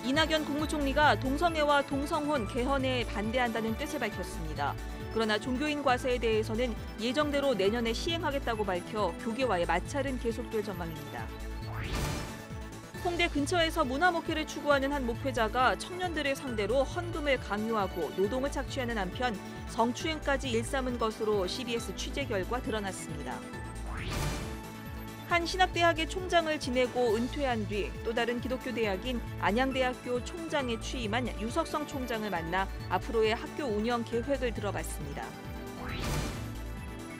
이낙연 국무총리가 동성애와 동성혼 개헌에 반대한다는 뜻을 밝혔습니다. 그러나 종교인 과세에 대해서는 예정대로 내년에 시행하겠다고 밝혀 교계와의 마찰은 계속될 전망입니다. 홍대 근처에서 문화목회를 추구하는 한 목회자가 청년들을 상대로 헌금을 강요하고 노동을 착취하는 한편 성추행까지 일삼은 것으로 CBS 취재 결과 드러났습니다. 한 신학대학의 총장을 지내고 은퇴한 뒤 또 다른 기독교 대학인 안양대학교 총장에 취임한 유석성 총장을 만나 앞으로의 학교 운영 계획을 들어봤습니다.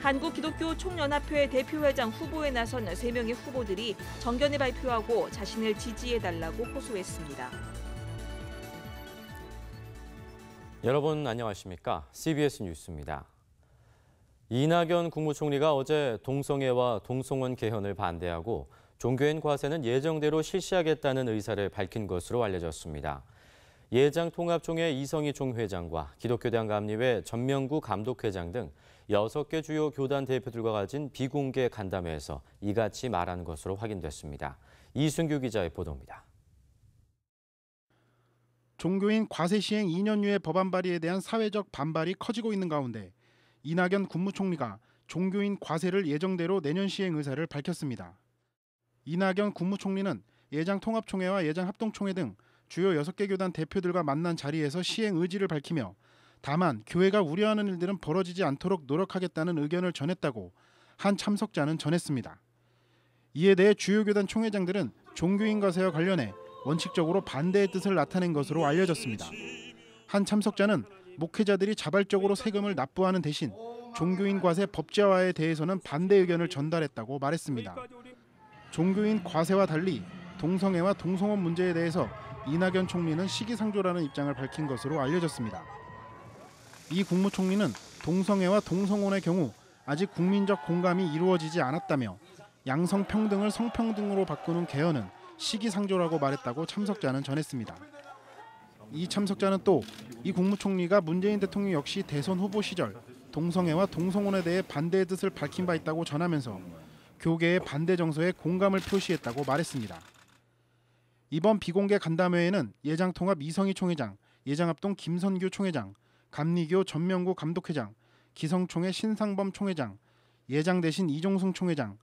한국기독교총연합회 대표회장 후보에 나선 3명의 후보들이 정견을 발표하고 자신을 지지해달라고 호소했습니다. 여러분 안녕하십니까? CBS 뉴스입니다. 이낙연 국무총리가 어제 동성애와 동성혼 개헌을 반대하고 종교인 과세는 예정대로 실시하겠다는 의사를 밝힌 것으로 알려졌습니다. 예장통합총회 이성희 총회장과 기독교대학감리회 전명구 감독회장 등 6개 주요 교단 대표들과 가진 비공개 간담회에서 이같이 말한 것으로 확인됐습니다. 이순규 기자의 보도입니다. 종교인 과세 시행 2년유예 법안 발의에 대한 사회적 반발이 커지고 있는 가운데 이낙연 국무총리가 종교인 과세를 예정대로 내년 시행 의사를 밝혔습니다. 이낙연 국무총리는 예장통합총회와 예장합동총회 등 주요 6개 교단 대표들과 만난 자리에서 시행 의지를 밝히며 다만 교회가 우려하는 일들은 벌어지지 않도록 노력하겠다는 의견을 전했다고 한 참석자는 전했습니다. 이에 대해 주요 교단 총회장들은 종교인 과세와 관련해 원칙적으로 반대의 뜻을 나타낸 것으로 알려졌습니다. 한 참석자는 목회자들이 자발적으로 세금을 납부하는 대신 종교인 과세 법제화에 대해서는 반대 의견을 전달했다고 말했습니다. 종교인 과세와 달리 동성애와 동성혼 문제에 대해서 이낙연 총리는 시기상조라는 입장을 밝힌 것으로 알려졌습니다. 이 국무총리는 동성애와 동성혼의 경우 아직 국민적 공감이 이루어지지 않았다며 양성평등을 성평등으로 바꾸는 개헌은 시기상조라고 말했다고 참석자는 전했습니다. 이 참석자는 또 이 국무총리가 문재인 대통령 역시 대선 후보 시절 동성애와 동성혼에 대해 반대의 뜻을 밝힌 바 있다고 전하면서 교계의 반대 정서에 공감을 표시했다고 말했습니다. 이번 비공개 간담회에는 예장통합 이성희 총회장, 예장합동 김선규 총회장, 감리교 전명구 감독회장, 기성총회 신상범 총회장, 예장대신 이종승 총회장,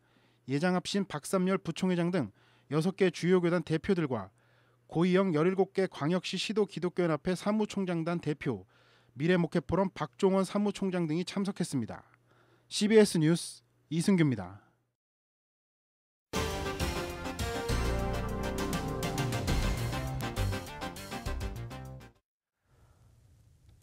예장합신 박삼열 부총회장 등 6개 주요 교단 대표들과 고이영 17개 광역시 시도 기독교연합회 사무총장단 대표, 미래목회포럼 박종원 사무총장 등이 참석했습니다. CBS 뉴스 이승규입니다.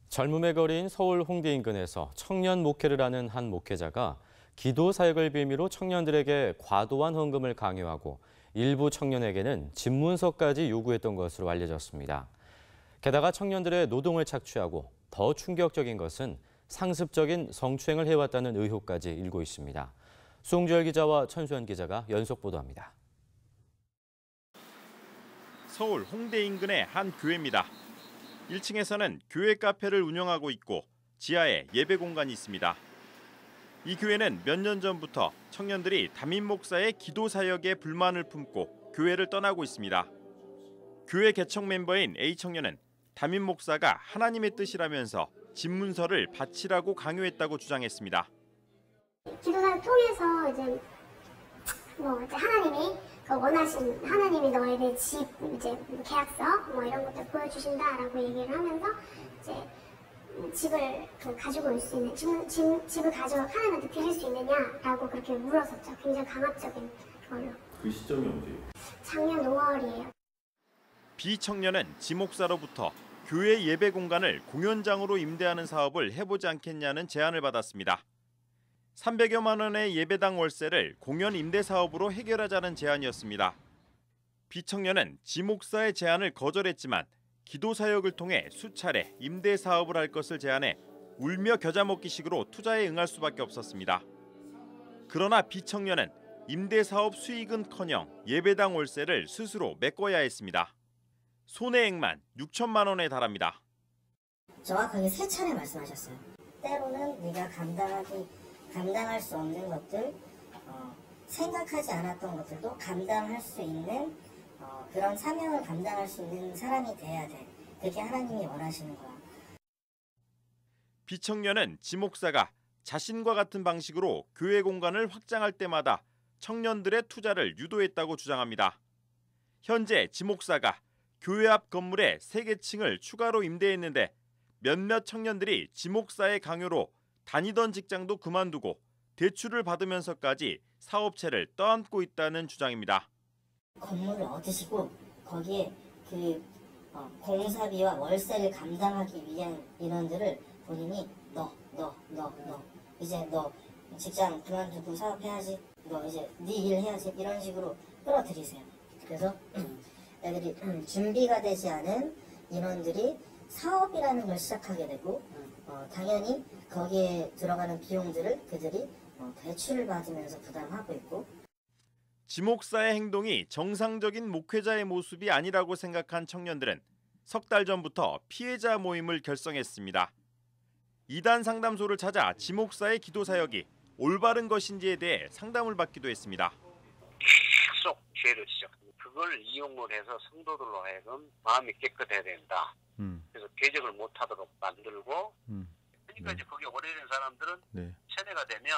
젊음의 거리인 서울 홍대 인근에서 청년 목회를 하는 한 목회자가 기도 사역을 빌미로 청년들에게 과도한 헌금을 강요하고 일부 청년에게는 집문서까지 요구했던 것으로 알려졌습니다. 게다가 청년들의 노동을 착취하고 더 충격적인 것은 상습적인 성추행을 해왔다는 의혹까지 일고 있습니다. 수홍주열 기자와 천수연 기자가 연속 보도합니다. 서울 홍대 인근의 한 교회입니다. 1층에서는 교회 카페를 운영하고 있고 지하에 예배 공간이 있습니다. 이 교회는 몇 년 전부터 청년들이 담임 목사의 기도 사역에 불만을 품고 교회를 떠나고 있습니다. 교회 개척 멤버인 A 청년은 담임 목사가 하나님의 뜻이라면서 집문서를 바치라고 강요했다고 주장했습니다. 기도사를 통해서 이제 하나님이 원하신 하나님이 너에 대해 집 이제 계약서 이런 것들 보여주신다라고 얘기를 하면서 이제 집을 가지고 올 수 있는 집을 가져가 하나님한테 드릴 수 있느냐라고 그렇게 물었었죠. 굉장히 강압적인 걸로. 그 시점이 언제예요? 작년 5월이에요. B 청년은 지 목사로부터 교회 예배 공간을 공연장으로 임대하는 사업을 해보지 않겠냐는 제안을 받았습니다. 300여만 원의 예배당 월세를 공연 임대 사업으로 해결하자는 제안이었습니다. B 청년은 지 목사의 제안을 거절했지만 기도 사역을 통해 수차례 임대 사업을 할 것을 제안해 울며 겨자 먹기식으로 투자에 응할 수밖에 없었습니다. 그러나 B 청년은 임대 사업 수익은커녕 예배당 월세를 스스로 메꿔야 했습니다. 손해액만 6천만 원에 달합니다. 정확하게 3차례 말씀하셨어요. 때로는 네가 감당할 수 없는 것들, 생각하지 않았던 것들도 감당할 수 있는 그런 사명을 감당할 수 있는 사람이 돼야 돼. 그게 하나님이 원하시는 거야. 비청년은 지 목사가 자신과 같은 방식으로 교회 공간을 확장할 때마다 청년들의 투자를 유도했다고 주장합니다. 현재 지 목사가 교회 앞 건물에 3개 층을 추가로 임대했는데 몇몇 청년들이 지 목사의 강요로 다니던 직장도 그만두고 대출을 받으면서까지 사업체를 떠안고 있다는 주장입니다. 건물을 얻으시고 거기에 그 공사비와 월세를 감당하기 위한 인원들을 본인이 너 이제 너 직장 그만두고 사업해야지, 너 이제 네 일 해야지, 이런 식으로 끌어들이세요. 그래서 애들이 준비가 되지 않은 인원들이 사업이라는 걸 시작하게 되고 당연히 거기에 들어가는 비용들을 그들이 대출을 받으면서 부담하고 있고. 지 목사의 행동이 정상적인 목회자의 모습이 아니라고 생각한 청년들은 석 달 전부터 피해자 모임을 결성했습니다. 이단 상담소를 찾아 지 목사의 기도 사역이 올바른 것인지에 대해 상담을 받기도 했습니다. 계속 죄를 지적. 그걸 이용을 해서 성도들로 하여금 마음이 깨끗해야 된다. 그래서 개혁을 못하도록 만들고. 그러니까 이제 거기에 오래된 사람들은 세뇌가 되면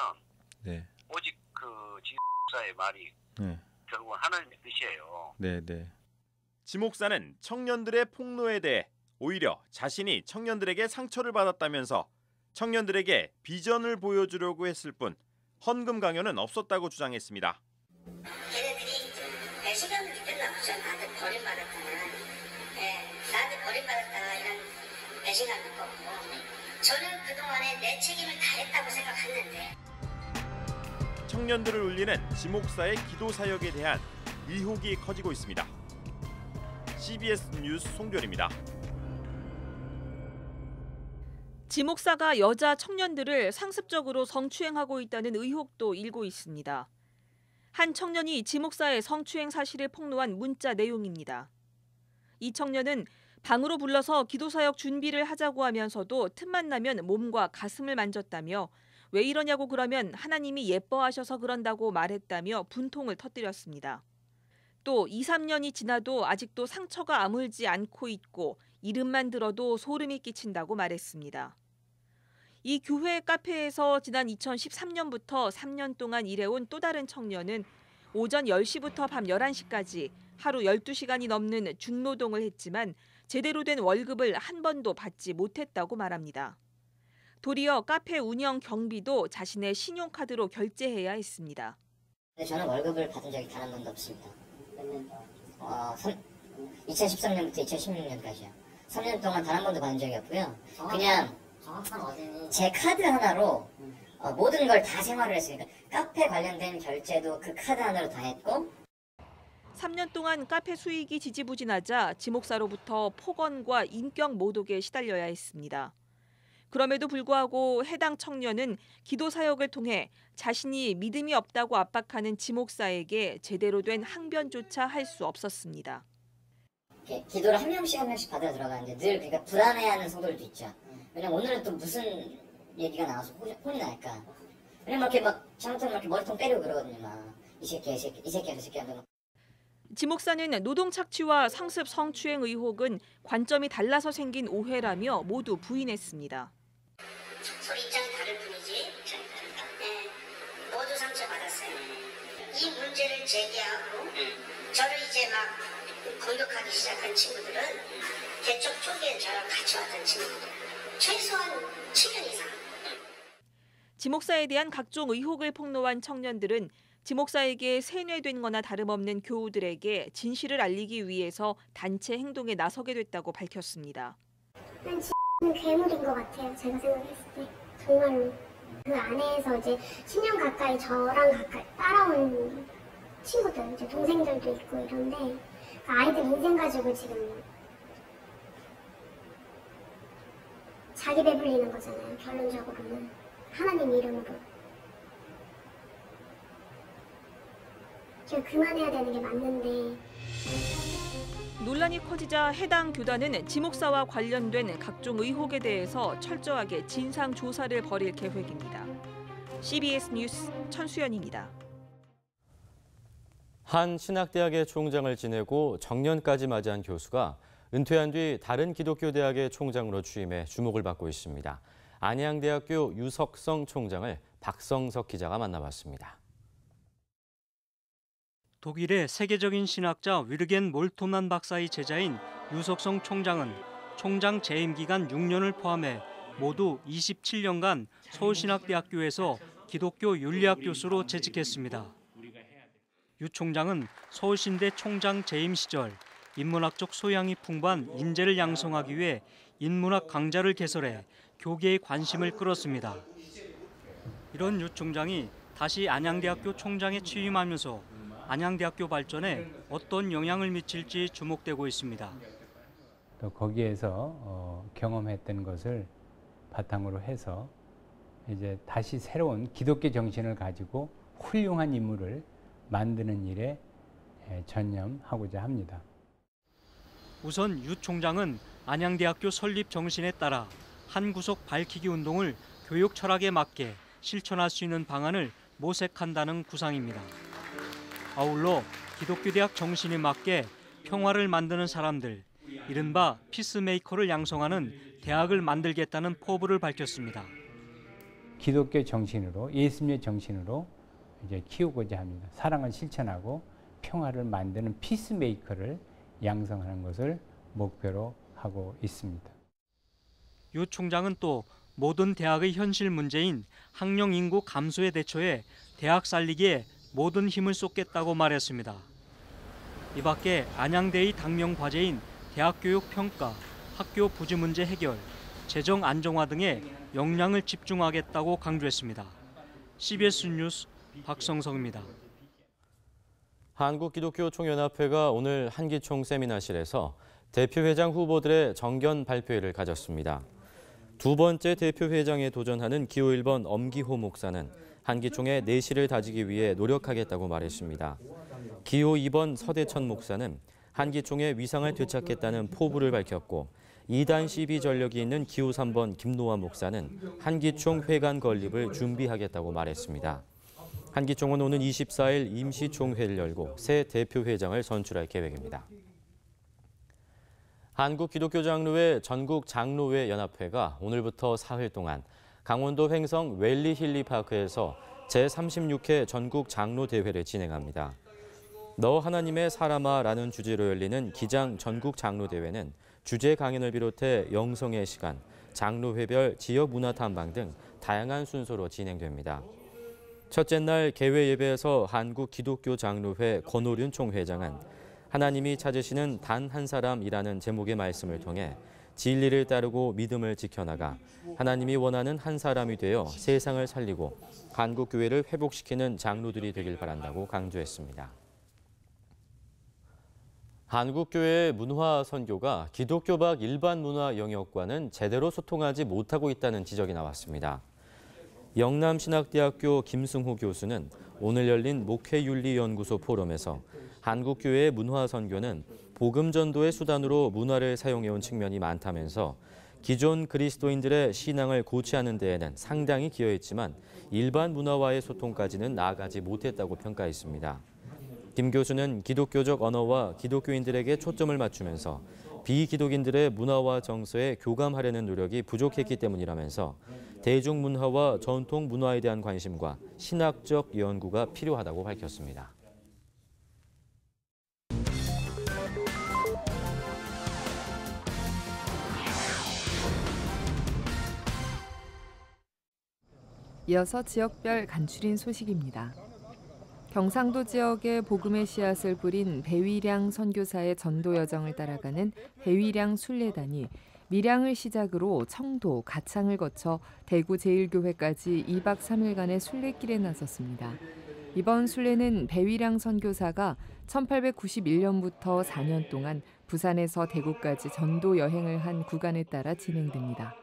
오직 그 지목사의 말이 결국은 하나님의 뜻이에요. 지 목사는 청년들의 폭로에 대해 오히려 자신이 청년들에게 상처를 받았다면서 청년들에게 비전을 보여주려고 했을 뿐 헌금 강요는 없었다고 주장했습니다. 걔네들이 배신감을 느꼈나 보죠. 나한테 버림받았다나, 나한테 버림받았다나 이런 배신감 느꼈고, 저는 그동안에 내 책임을 다했다고 생각했는데. 청년들을 울리는 지 목사의 기도 사역에 대한 의혹이 커지고 있습니다. CBS 뉴스 송별입니다. 지 목사가 여자 청년들을 상습적으로 성추행하고 있다는 의혹도 일고 있습니다. 한 청년이 지 목사의 성추행 사실을 폭로한 문자 내용입니다. 이 청년은 방으로 불러서 기도사역 준비를 하자고 하면서도 틈만 나면 몸과 가슴을 만졌다며 왜 이러냐고 그러면 하나님이 예뻐하셔서 그런다고 말했다며 분통을 터뜨렸습니다. 또 2, 3년이 지나도 아직도 상처가 아물지 않고 있고 이름만 들어도 소름이 끼친다고 말했습니다. 이 교회 카페에서 지난 2013년부터 3년 동안 일해온 또 다른 청년은 오전 10시부터 밤 11시까지 하루 12시간이 넘는 중노동을 했지만 제대로 된 월급을 한 번도 받지 못했다고 말합니다. 도리어 카페 운영 경비도 자신의 신용카드로 결제해야 했습니다. 저는 월급을 받은 적이 단 한 번도 없습니다. 2013년부터 2016년까지요. 3년 동안 단 한 번도 받은 적이 없고요. 그냥 제 카드 하나로 모든 걸 다 생활을 했으니까 카페 관련된 결제도 그 카드 하나로 다 했고. 3년 동안 카페 수익이 지지부진하자 지 목사로부터 폭언과 인격 모독에 시달려야 했습니다. 그럼에도 불구하고 해당 청년은 기도 사역을 통해 자신이 믿음이 없다고 압박하는 지 목사에게 제대로 된 항변조차 할 수 없었습니다. 기도를 한 명씩 받아 들어가는데 늘 그러니까 불안해하는 성도들도 있죠. 왜냐면 오늘은 또 무슨 얘기가 나와서 혼이 날까. 왜냐면 이렇게 막 잘못하면 이렇게 머리통 때리고 그러거든요. 막 이 새끼야 하면서. 지 목사는 노동 착취와 상습 성추행 의혹은 관점이 달라서 생긴 오해라며 모두 부인했습니다. 서로 입장이 다를 뿐이지. 모두 상처받았어요. 이 문제를 제기하고 저를 이제 막 공격하기 시작한 친구들은 개척 초기에 저랑 같이 왔던 친구들. 최소한 7년 이상. 지 목사에 대한 각종 의혹을 폭로한 청년들은 지 목사에게 세뇌된 거나 다름없는 교우들에게 진실을 알리기 위해서 단체 행동에 나서게 됐다고 밝혔습니다. 난 지금 괴물인 것 같아요. 제가 생각했을 때. 정말로. 그 안에서 이제 10년 가까이 저랑 가까이 따라온 친구들, 이제 동생들도 있고 이런데 아이들 인생 가지고 지금 자기 배불리는 거잖아요. 결론적으로는. 하나님 이름으로. 제가 그만해야 되는 게 맞는데. 논란이 커지자 해당 교단은 지 목사와 관련된 각종 의혹에 대해서 철저하게 진상 조사를 벌일 계획입니다. CBS 뉴스 천수연입니다. 한 신학대학의 총장을 지내고 정년까지 맞이한 교수가 은퇴한 뒤 다른 기독교 대학의 총장으로 취임해 주목을 받고 있습니다. 안양대학교 유석성 총장을 박성석 기자가 만나봤습니다. 독일의 세계적인 신학자 위르겐 몰토만 박사의 제자인 유석성 총장은 총장 재임 기간 6년을 포함해 모두 27년간 서울신학대학교에서 기독교 윤리학 교수로 재직했습니다. 유 총장은 서울신대 총장 재임 시절 인문학적 소양이 풍부한 인재를 양성하기 위해 인문학 강좌를 개설해 교계의 관심을 끌었습니다. 이런 유 총장이 다시 안양대학교 총장에 취임하면서 안양대학교 발전에 어떤 영향을 미칠지 주목되고 있습니다. 또 거기에서 경험했던 것을 바탕으로 해서 이제 다시 새로운 기독교 정신을 가지고 훌륭한 인물을 만드는 일에 전념하고자 합니다. 우선 유 총장은 안양대학교 설립 정신에 따라 한 구석 밝히기 운동을 교육 철학에 맞게 실천할 수 있는 방안을 모색한다는 구상입니다. 아울러 기독교 대학 정신에 맞게 평화를 만드는 사람들, 이른바 피스메이커를 양성하는 대학을 만들겠다는 포부를 밝혔습니다. 기독교 정신으로, 예수님의 정신으로 이제 키우고자 합니다. 사랑을 실천하고 평화를 만드는 피스메이커를 양성하는 것을 목표로 하고 있습니다. 유 총장은 또 모든 대학의 현실 문제인 학령 인구 감소에 대처해 대학 살리기에 모든 힘을 쏟겠다고 말했습니다. 이 밖에 안양대의 당면 과제인 대학교육 평가, 학교 부지 문제 해결, 재정 안정화 등에 역량을 집중하겠다고 강조했습니다. CBS 뉴스 박성석입니다. 한국기독교총연합회가 오늘 한기총 세미나실에서 대표회장 후보들의 정견 발표회를 가졌습니다. 두 번째 대표회장에 도전하는 기호 1번 엄기호 목사는 한기총의 내실을 다지기 위해 노력하겠다고 말했습니다. 기호 2번 서대천 목사는 한기총의 위상을 되찾겠다는 포부를 밝혔고 2단 시비 전력이 있는 기호 3번 김노환 목사는 한기총 회관 건립을 준비하겠다고 말했습니다. 한기총은 오는 24일 임시총회를 열고 새 대표회장을 선출할 계획입니다. 한국기독교장로회 전국장로회 연합회가 오늘부터 사흘 동안 강원도 횡성 웰리 힐리파크에서 제36회 전국장로대회를 진행합니다. 너 하나님의 사람아라는 주제로 열리는 기장 전국장로대회는 주제 강연을 비롯해 영성의 시간, 장로회별 지역문화탐방 등 다양한 순서로 진행됩니다. 첫째 날 개회 예배에서 한국기독교장로회 권오륜 총회장은 하나님이 찾으시는 단 한 사람이라는 제목의 말씀을 통해 진리를 따르고 믿음을 지켜나가 하나님이 원하는 한 사람이 되어 세상을 살리고 한국교회를 회복시키는 장로들이 되길 바란다고 강조했습니다. 한국교회의 문화 선교가 기독교 밖 일반 문화 영역과는 제대로 소통하지 못하고 있다는 지적이 나왔습니다. 영남신학대학교 김승호 교수는 오늘 열린 목회윤리연구소 포럼에서 한국교회의 문화 선교는 복음 전도의 수단으로 문화를 사용해온 측면이 많다면서 기존 그리스도인들의 신앙을 고취하는 데에는 상당히 기여했지만 일반 문화와의 소통까지는 나아가지 못했다고 평가했습니다. 김 교수는 기독교적 언어와 기독교인들에게 초점을 맞추면서 비기독인들의 문화와 정서에 교감하려는 노력이 부족했기 때문이라면서 대중문화와 전통 문화에 대한 관심과 신학적 연구가 필요하다고 밝혔습니다. 이어서 지역별 간추린 소식입니다. 경상도 지역에 복음의 씨앗을 뿌린 배위량 선교사의 전도 여정을 따라가는 배위량 순례단이 밀양을 시작으로 청도, 가창을 거쳐 대구 제1교회까지 2박 3일간의 순례길에 나섰습니다. 이번 순례는 배위량 선교사가 1891년부터 4년 동안 부산에서 대구까지 전도 여행을 한 구간에 따라 진행됩니다.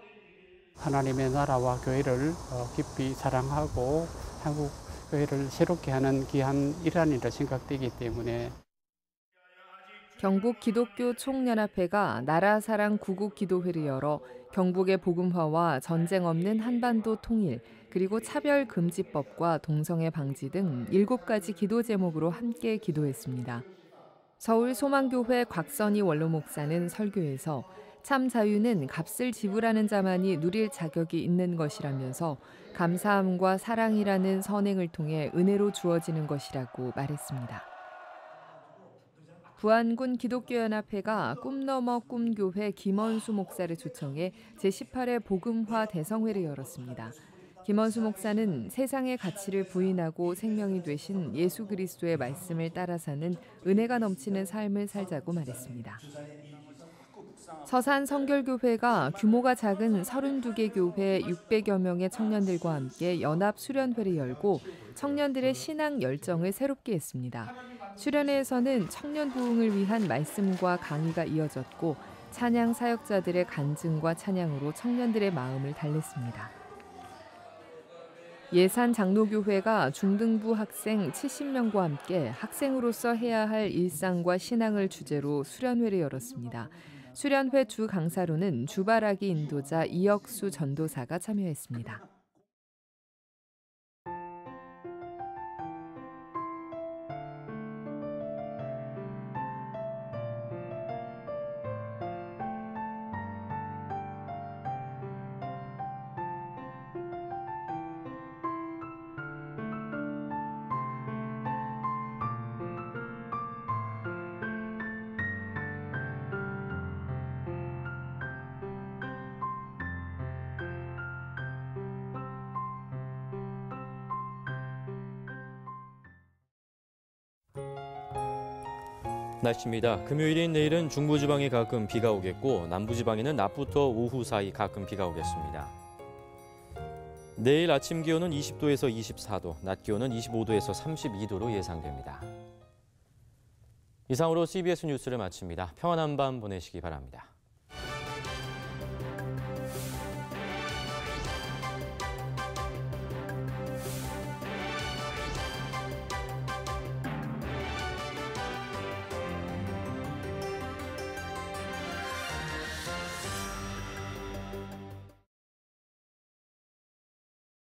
하나님의 나라와 교회를 깊이 사랑하고 한국 교회를 새롭게 하는 귀한 일환이라 생각되기 때문에 경북 기독교 총연합회가 나라사랑 구국기도회를 열어 경북의 복음화와 전쟁 없는 한반도 통일, 그리고 차별금지법과 동성애 방지 등 7가지 기도 제목으로 함께 기도했습니다. 서울 소망교회 곽선희 원로 목사는 설교에서 참 자유는 값을 지불하는 자만이 누릴 자격이 있는 것이라면서 감사함과 사랑이라는 선행을 통해 은혜로 주어지는 것이라고 말했습니다. 부안군 기독교연합회가 꿈너머 꿈교회 김원수 목사를 초청해 제18회 복음화 대성회를 열었습니다. 김원수 목사는 세상의 가치를 부인하고 생명이 되신 예수 그리스도의 말씀을 따라 사는 은혜가 넘치는 삶을 살자고 말했습니다. 서산 성결교회가 규모가 작은 32개 교회 600여 명의 청년들과 함께 연합 수련회를 열고 청년들의 신앙 열정을 새롭게 했습니다. 수련회에서는 청년 부흥을 위한 말씀과 강의가 이어졌고 찬양 사역자들의 간증과 찬양으로 청년들의 마음을 달랬습니다. 예산 장로교회가 중등부 학생 70명과 함께 학생으로서 해야 할 일상과 신앙을 주제로 수련회를 열었습니다. 수련회 주 강사로는 주바라기 인도자 이혁수 전도사가 참여했습니다. 날씨입니다. 금요일인 내일은 중부지방에 가끔 비가 오겠고 남부지방에는 낮부터 오후 사이 가끔 비가 오겠습니다. 내일 아침 기온은 20도에서 24도, 낮 기온은 25도에서 32도로 예상됩니다. 이상으로 CBS 뉴스를 마칩니다. 평안한 밤 보내시기 바랍니다.